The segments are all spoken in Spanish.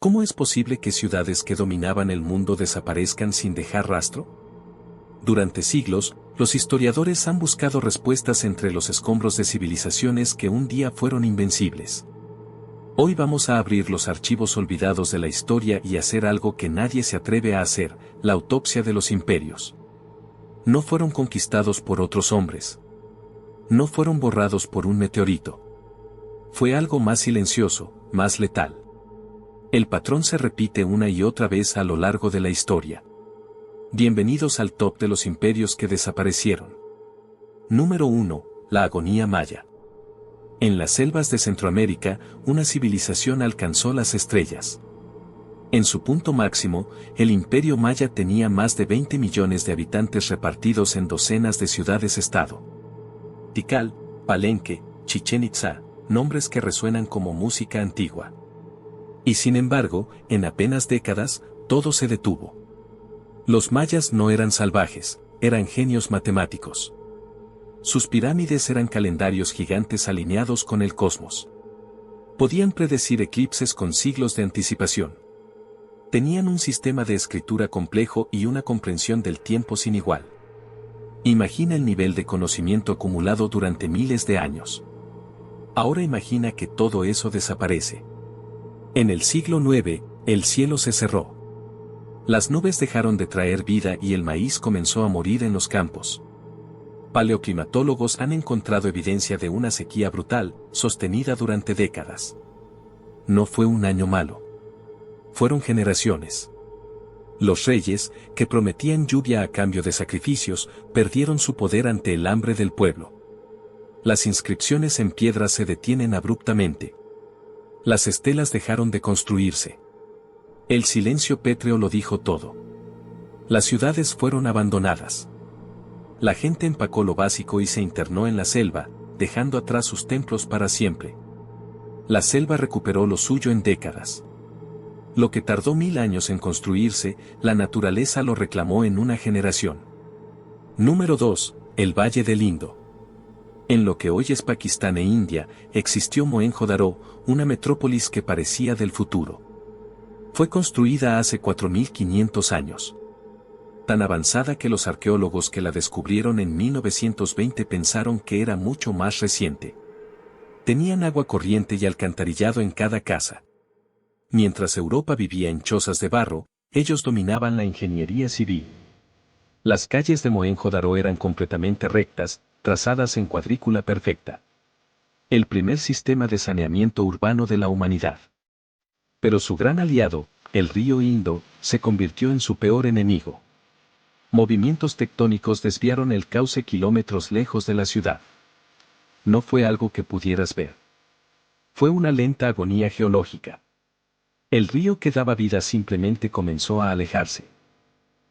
¿Cómo es posible que ciudades que dominaban el mundo desaparezcan sin dejar rastro? Durante siglos, los historiadores han buscado respuestas entre los escombros de civilizaciones que un día fueron invencibles. Hoy vamos a abrir los archivos olvidados de la historia y hacer algo que nadie se atreve a hacer, la autopsia de los imperios. No fueron conquistados por otros hombres. No fueron borrados por un meteorito. Fue algo más silencioso, más letal. El patrón se repite una y otra vez a lo largo de la historia. Bienvenidos al top de los imperios que desaparecieron. Número 1. La agonía maya. En las selvas de Centroamérica, una civilización alcanzó las estrellas. En su punto máximo, el imperio maya tenía más de 20 millones de habitantes repartidos en docenas de ciudades-estado. Tikal, Palenque, Chichén Itzá, nombres que resuenan como música antigua. Y sin embargo, en apenas décadas, todo se detuvo. Los mayas no eran salvajes, eran genios matemáticos. Sus pirámides eran calendarios gigantes alineados con el cosmos. Podían predecir eclipses con siglos de anticipación. Tenían un sistema de escritura complejo y una comprensión del tiempo sin igual. Imagina el nivel de conocimiento acumulado durante miles de años. Ahora imagina que todo eso desaparece. En el siglo IX, el cielo se cerró. Las nubes dejaron de traer vida y el maíz comenzó a morir en los campos. Paleoclimatólogos han encontrado evidencia de una sequía brutal, sostenida durante décadas. No fue un año malo. Fueron generaciones. Los reyes, que prometían lluvia a cambio de sacrificios, perdieron su poder ante el hambre del pueblo. Las inscripciones en piedra se detienen abruptamente. Las estelas dejaron de construirse. El silencio pétreo lo dijo todo. Las ciudades fueron abandonadas. La gente empacó lo básico y se internó en la selva, dejando atrás sus templos para siempre. La selva recuperó lo suyo en décadas. Lo que tardó 1000 años en construirse, la naturaleza lo reclamó en una generación. Número 2. El Valle del Indo. En lo que hoy es Pakistán e India, existió Mohenjo-Daro, una metrópolis que parecía del futuro. Fue construida hace 4500 años. Tan avanzada que los arqueólogos que la descubrieron en 1920 pensaron que era mucho más reciente. Tenían agua corriente y alcantarillado en cada casa. Mientras Europa vivía en chozas de barro, ellos dominaban la ingeniería civil. Las calles de Mohenjo-Daro eran completamente rectas, trazadas en cuadrícula perfecta. El primer sistema de saneamiento urbano de la humanidad. Pero su gran aliado, el río Indo, se convirtió en su peor enemigo. Movimientos tectónicos desviaron el cauce kilómetros lejos de la ciudad. No fue algo que pudieras ver. Fue una lenta agonía geológica. El río que daba vida simplemente comenzó a alejarse.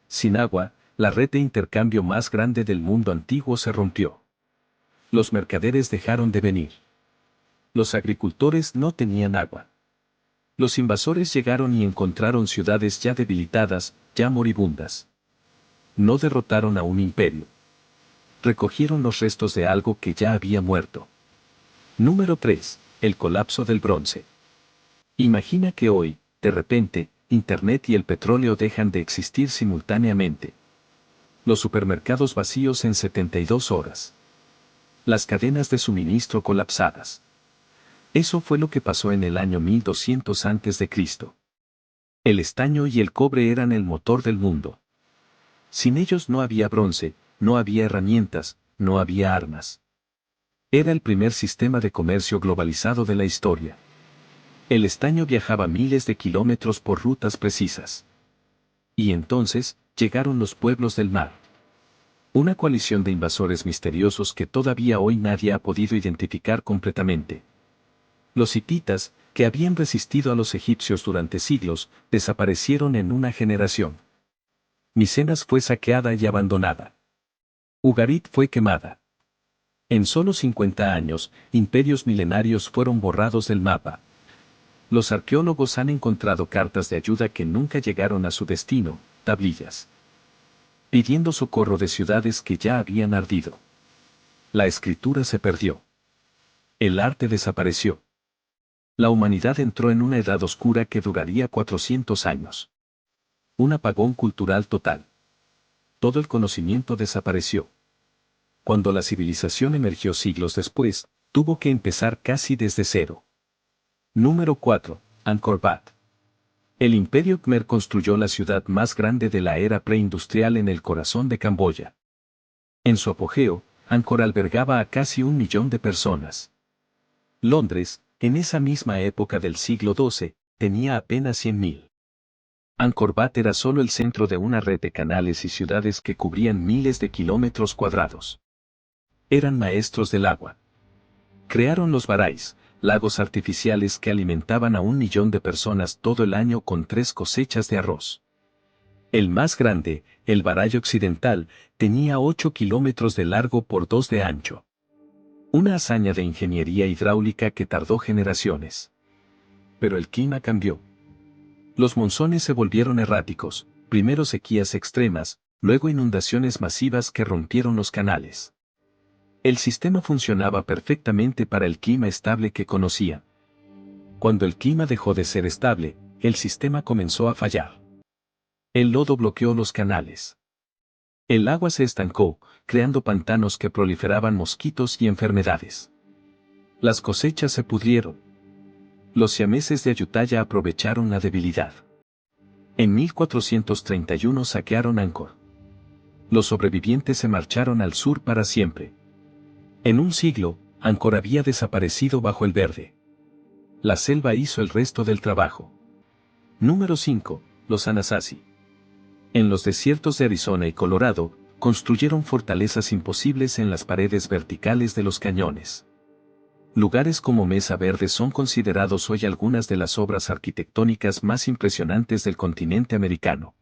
Sin agua, la red de intercambio más grande del mundo antiguo se rompió. Los mercaderes dejaron de venir. Los agricultores no tenían agua. Los invasores llegaron y encontraron ciudades ya debilitadas, ya moribundas. No derrotaron a un imperio. Recogieron los restos de algo que ya había muerto. Número 3. El colapso del bronce. Imagina que hoy, de repente, Internet y el petróleo dejan de existir simultáneamente. Los supermercados vacíos en 72 horas. Las cadenas de suministro colapsadas. Eso fue lo que pasó en el año 1200 a.C. El estaño y el cobre eran el motor del mundo. Sin ellos no había bronce, no había herramientas, no había armas. Era el primer sistema de comercio globalizado de la historia. El estaño viajaba miles de kilómetros por rutas precisas. Y entonces, llegaron los pueblos del mar. Una coalición de invasores misteriosos que todavía hoy nadie ha podido identificar completamente. Los hititas, que habían resistido a los egipcios durante siglos, desaparecieron en una generación. Micenas fue saqueada y abandonada. Ugarit fue quemada. En solo 50 años, imperios milenarios fueron borrados del mapa. Los arqueólogos han encontrado cartas de ayuda que nunca llegaron a su destino, tablillas, pidiendo socorro de ciudades que ya habían ardido. La escritura se perdió. El arte desapareció. La humanidad entró en una edad oscura que duraría 400 años. Un apagón cultural total. Todo el conocimiento desapareció. Cuando la civilización emergió siglos después, tuvo que empezar casi desde cero. Número 4. Angkor Wat. El Imperio Khmer construyó la ciudad más grande de la era preindustrial en el corazón de Camboya. En su apogeo, Angkor albergaba a casi 1 millón de personas. Londres, en esa misma época del siglo XII, tenía apenas 100.000. Angkor Wat era solo el centro de una red de canales y ciudades que cubrían miles de kilómetros cuadrados. Eran maestros del agua. Crearon los barais, lagos artificiales que alimentaban a 1 millón de personas todo el año con 3 cosechas de arroz. El más grande, el baray occidental, tenía 8 kilómetros de largo por 2 de ancho. Una hazaña de ingeniería hidráulica que tardó generaciones. Pero el clima cambió. Los monzones se volvieron erráticos, primero sequías extremas, luego inundaciones masivas que rompieron los canales. El sistema funcionaba perfectamente para el clima estable que conocía. Cuando el clima dejó de ser estable, el sistema comenzó a fallar. El lodo bloqueó los canales. El agua se estancó, creando pantanos que proliferaban mosquitos y enfermedades. Las cosechas se pudrieron. Los siameses de Ayutthaya aprovecharon la debilidad. En 1431 saquearon Angkor. Los sobrevivientes se marcharon al sur para siempre. En un siglo, Angkor había desaparecido bajo el verde. La selva hizo el resto del trabajo. Número 5. Los Anasazi. En los desiertos de Arizona y Colorado, construyeron fortalezas imposibles en las paredes verticales de los cañones. Lugares como Mesa Verde son considerados hoy algunas de las obras arquitectónicas más impresionantes del continente americano.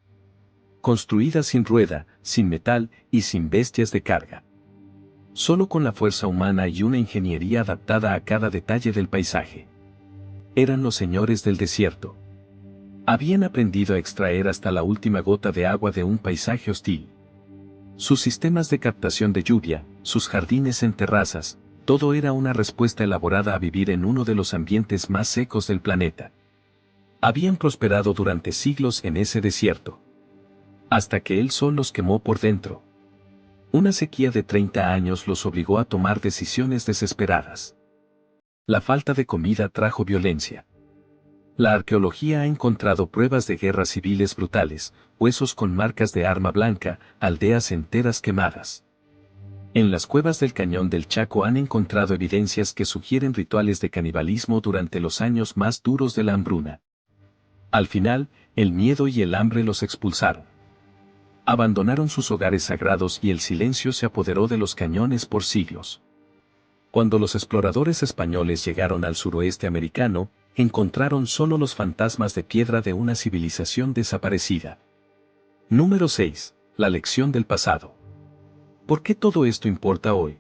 Construidas sin rueda, sin metal y sin bestias de carga. Solo con la fuerza humana y una ingeniería adaptada a cada detalle del paisaje. Eran los señores del desierto. Habían aprendido a extraer hasta la última gota de agua de un paisaje hostil. Sus sistemas de captación de lluvia, sus jardines en terrazas, todo era una respuesta elaborada a vivir en uno de los ambientes más secos del planeta. Habían prosperado durante siglos en ese desierto. Hasta que el sol los quemó por dentro. Una sequía de 30 años los obligó a tomar decisiones desesperadas. La falta de comida trajo violencia. La arqueología ha encontrado pruebas de guerras civiles brutales, huesos con marcas de arma blanca, aldeas enteras quemadas. En las cuevas del Cañón del Chaco han encontrado evidencias que sugieren rituales de canibalismo durante los años más duros de la hambruna. Al final, el miedo y el hambre los expulsaron. Abandonaron sus hogares sagrados y el silencio se apoderó de los cañones por siglos. Cuando los exploradores españoles llegaron al suroeste americano, encontraron solo los fantasmas de piedra de una civilización desaparecida. Número 6. La lección del pasado. ¿Por qué todo esto importa hoy?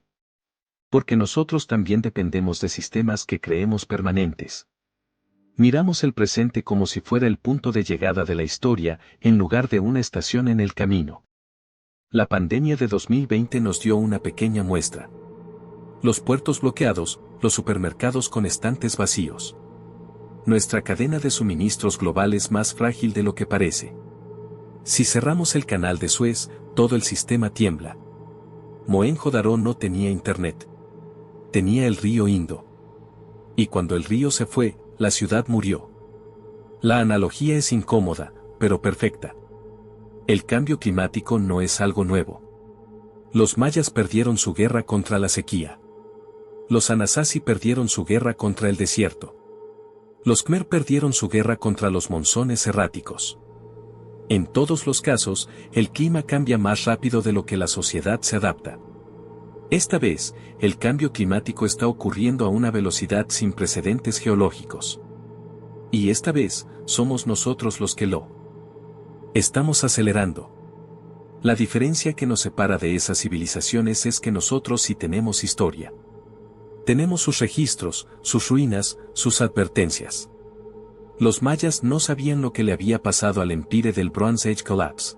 Porque nosotros también dependemos de sistemas que creemos permanentes. Miramos el presente como si fuera el punto de llegada de la historia, en lugar de una estación en el camino. La pandemia de 2020 nos dio una pequeña muestra. Los puertos bloqueados, los supermercados con estantes vacíos. Nuestra cadena de suministros global es más frágil de lo que parece. Si cerramos el canal de Suez, todo el sistema tiembla. Mohenjo-Daro no tenía internet. Tenía el río Indo. Y cuando el río se fue, la ciudad murió. La analogía es incómoda, pero perfecta. El cambio climático no es algo nuevo. Los mayas perdieron su guerra contra la sequía. Los Anasazi perdieron su guerra contra el desierto. Los Khmer perdieron su guerra contra los monzones erráticos. En todos los casos, el clima cambia más rápido de lo que la sociedad se adapta. Esta vez, el cambio climático está ocurriendo a una velocidad sin precedentes geológicos. Y esta vez, somos nosotros los que lo estamos acelerando. La diferencia que nos separa de esas civilizaciones es que nosotros sí tenemos historia. Tenemos sus registros, sus ruinas, sus advertencias. Los mayas no sabían lo que le había pasado al Empire del Bronze Age Collapse.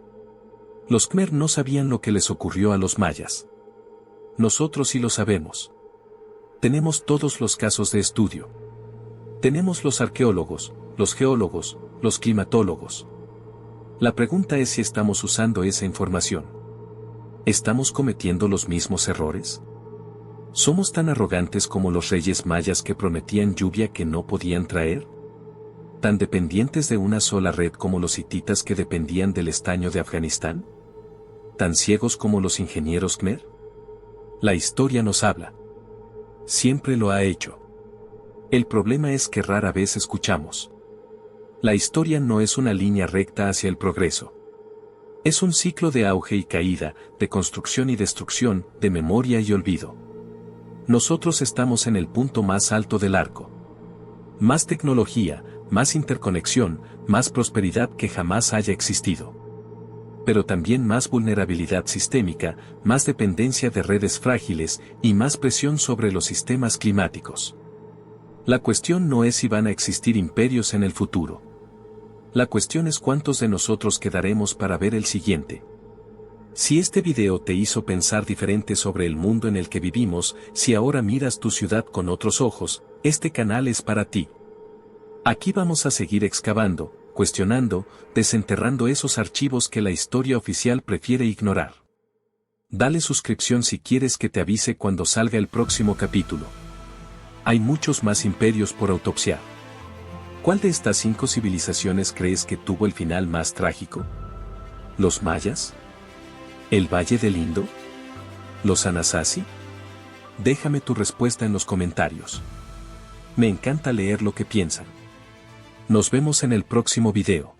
Los Khmer no sabían lo que les ocurrió a los mayas. Nosotros sí lo sabemos. Tenemos todos los casos de estudio. Tenemos los arqueólogos, los geólogos, los climatólogos. La pregunta es si estamos usando esa información. ¿Estamos cometiendo los mismos errores? ¿Somos tan arrogantes como los reyes mayas que prometían lluvia que no podían traer? ¿Tan dependientes de una sola red como los hititas que dependían del estaño de Afganistán? ¿Tan ciegos como los ingenieros Khmer? La historia nos habla. Siempre lo ha hecho. El problema es que rara vez escuchamos. La historia no es una línea recta hacia el progreso. Es un ciclo de auge y caída, de construcción y destrucción, de memoria y olvido. Nosotros estamos en el punto más alto del arco. Más tecnología, más interconexión, más prosperidad que jamás haya existido. Pero también más vulnerabilidad sistémica, más dependencia de redes frágiles y más presión sobre los sistemas climáticos. La cuestión no es si van a existir imperios en el futuro. La cuestión es cuántos de nosotros quedaremos para ver el siguiente. Si este video te hizo pensar diferente sobre el mundo en el que vivimos, si ahora miras tu ciudad con otros ojos, este canal es para ti. Aquí vamos a seguir excavando, cuestionando, desenterrando esos archivos que la historia oficial prefiere ignorar. Dale suscripción si quieres que te avise cuando salga el próximo capítulo. Hay muchos más imperios por autopsiar. ¿Cuál de estas 5 civilizaciones crees que tuvo el final más trágico? ¿Los mayas? ¿El Valle del Indo? ¿Los Anasazi? Déjame tu respuesta en los comentarios. Me encanta leer lo que piensan. Nos vemos en el próximo video.